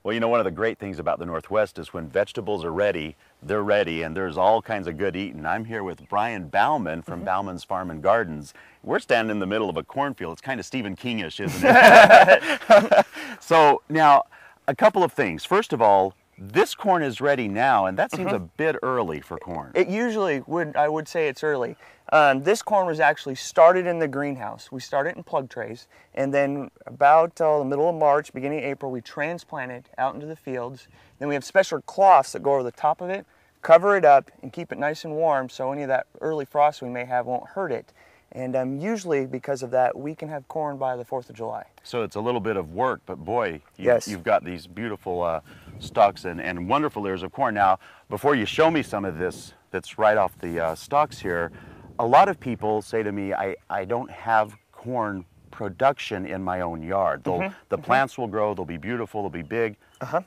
Well, you know, one of the great things about the Northwest is when vegetables are ready, they're ready, and there's all kinds of good eating. I'm here with Brian Bauman from Bauman's Farm and Gardens. We're standing in the middle of a cornfield. It's kind of Stephen King-ish, isn't it? So now, a couple of things. First of all, this corn is ready now, and that seems a bit early for corn. It usually I would say it's early. This corn was actually started in the greenhouse. We started in plug trays, and then about the middle of March, beginning of April, we transplant it out into the fields. Then we have special cloths that go over the top of it, cover it up, and keep it nice and warm so any of that early frost we may have won't hurt it. And usually, because of that, we can have corn by the 4th of July. So it's a little bit of work, but boy, Yes. you've got these beautiful stalks and wonderful ears of corn. Now, before you show me some of this that's right off the stalks here, a lot of people say to me, I don't have corn production in my own yard. The plants will grow, they'll be beautiful, they'll be big,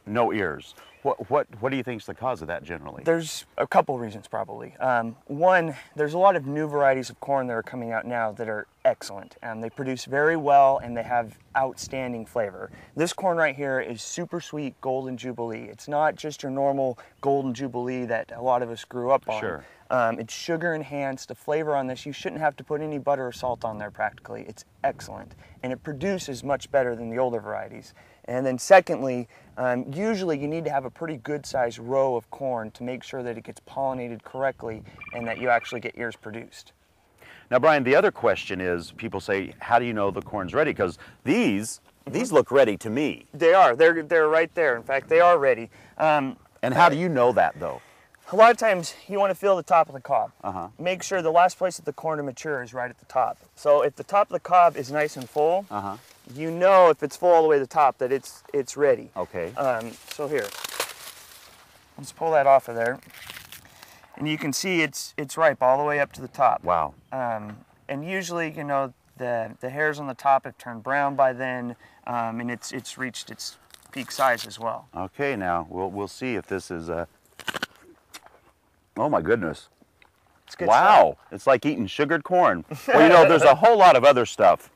no ears. What do you think is the cause of that generally? There's a couple reasons probably. One, there's a lot of new varieties of corn that are coming out now that are excellent. They produce very well and they have outstanding flavor. This corn right here is super sweet Golden Jubilee. It's not just your normal Golden Jubilee that a lot of us grew up on. Sure. It's sugar enhanced. The flavor on this, you shouldn't have to put any butter or salt on there practically. It's excellent. And it produces much better than the older varieties. And then secondly, usually you need to have a pretty good sized row of corn to make sure that it gets pollinated correctly and that you actually get ears produced. Now, Brian, the other question is, people say, how do you know the corn's ready? Because these look ready to me. They are. They're right there. In fact, they are ready. And how do you know that, though? A lot of times you want to feel the top of the cob. Make sure the last place that the corn to mature is right at the top. So if the top of the cob is nice and full, you know if it's full all the way to the top that it's ready. Okay. So here, let's pull that off of there. And you can see it's ripe all the way up to the top. Wow. And usually, you know, the hairs on the top have turned brown by then, and it's reached its peak size as well. Okay, now we'll see if this is oh my goodness. It's good Wow, stuff. it's like eating sugared corn. Well, you know, there's a whole lot of other stuff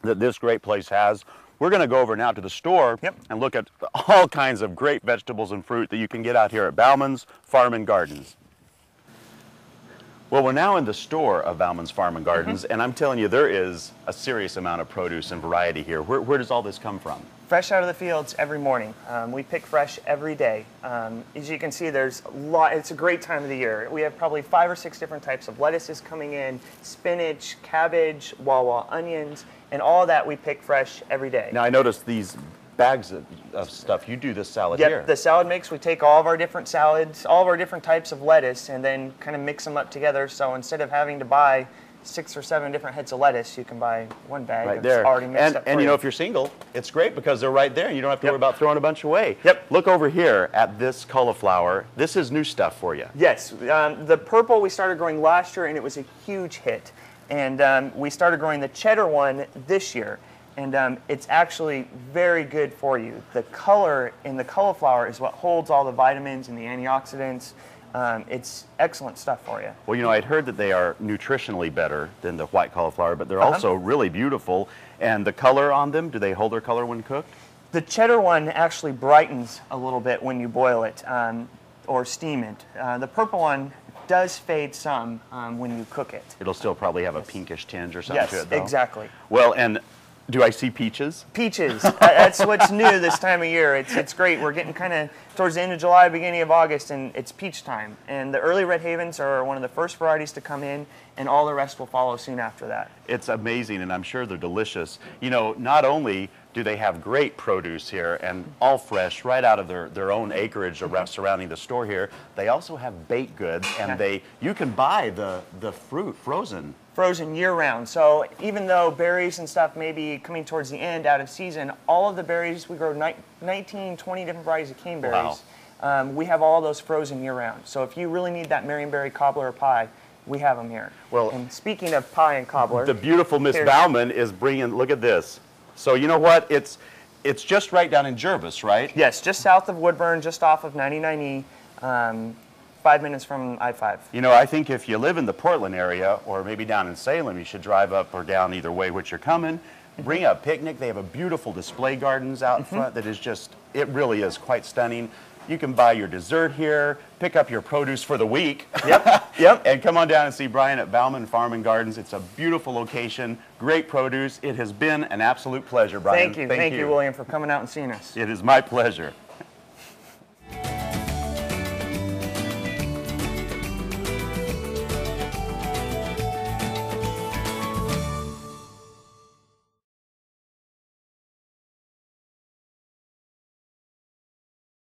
that this great place has. We're going to go over now to the store and look at all kinds of great vegetables and fruit that you can get out here at Bauman's Farm and Gardens. Well, we're now in the store of Bauman's Farm and Gardens, and I'm telling you, there is a serious amount of produce and variety here. Where does all this come from? Fresh out of the fields every morning. We pick fresh every day. As you can see, there's a lot. It's a great time of the year. We have probably 5 or 6 different types of lettuces coming in, spinach, cabbage, wawa onions, and all of that we pick fresh every day. Now, I noticed these bags of stuff. You do this salad here. Yep, the salad mix, we take all of our different salads, all of our different types of lettuce, and then kind of mix them up together. So instead of having to buy 6 or 7 different heads of lettuce, you can buy one bag right that's there. already mixed up for and you know, if you're single, it's great because they're right there and you don't have to worry about throwing a bunch away. Yep. Look over here at this cauliflower. This is new stuff for you. Yes, the purple we started growing last year and it was a huge hit. And we started growing the cheddar one this year. And it's actually very good for you. The color in the cauliflower is what holds all the vitamins and the antioxidants. It's excellent stuff for you. Well, you know, I'd heard that they are nutritionally better than the white cauliflower, but they're also really beautiful. And the color on them, do they hold their color when cooked? The cheddar one actually brightens a little bit when you boil it or steam it. The purple one does fade some when you cook it. It'll still probably have a pinkish tinge or something to it, though. Yes, exactly. Well, and do I see peaches? Peaches. That's what's new this time of year. It's great. We're getting kind of towards the end of July, beginning of August, and it's peach time. And the early Red Havens are one of the first varieties to come in, and all the rest will follow soon after that. It's amazing, and I'm sure they're delicious. You know, not only do they have great produce here and all fresh right out of their own acreage surrounding the store here, they also have baked goods, and you can buy the fruit frozen. Frozen year-round. So even though berries and stuff may be coming towards the end, out of season, all of the berries, we grow 19, 20 different varieties of caneberries. Wow. We have all those frozen year-round. So if you really need that marionberry cobbler or pie, we have them here. Well, and speaking of pie and cobbler, the beautiful Miss Bauman is bringing, look at this. So you know what? It's just right down in Jervis, right? Yes, just south of Woodburn, just off of 99E. 5 minutes from I-5. You know, I think if you live in the Portland area or maybe down in Salem, you should drive up or down either way which you're coming. Bring a picnic. They have a beautiful display gardens out front that is just, it really is quite stunning. You can buy your dessert here, pick up your produce for the week. Yep. And come on down and see Brian at Bauman Farm and Gardens. It's a beautiful location, great produce. It has been an absolute pleasure, Brian. Thank you, William, for coming out and seeing us. It is my pleasure.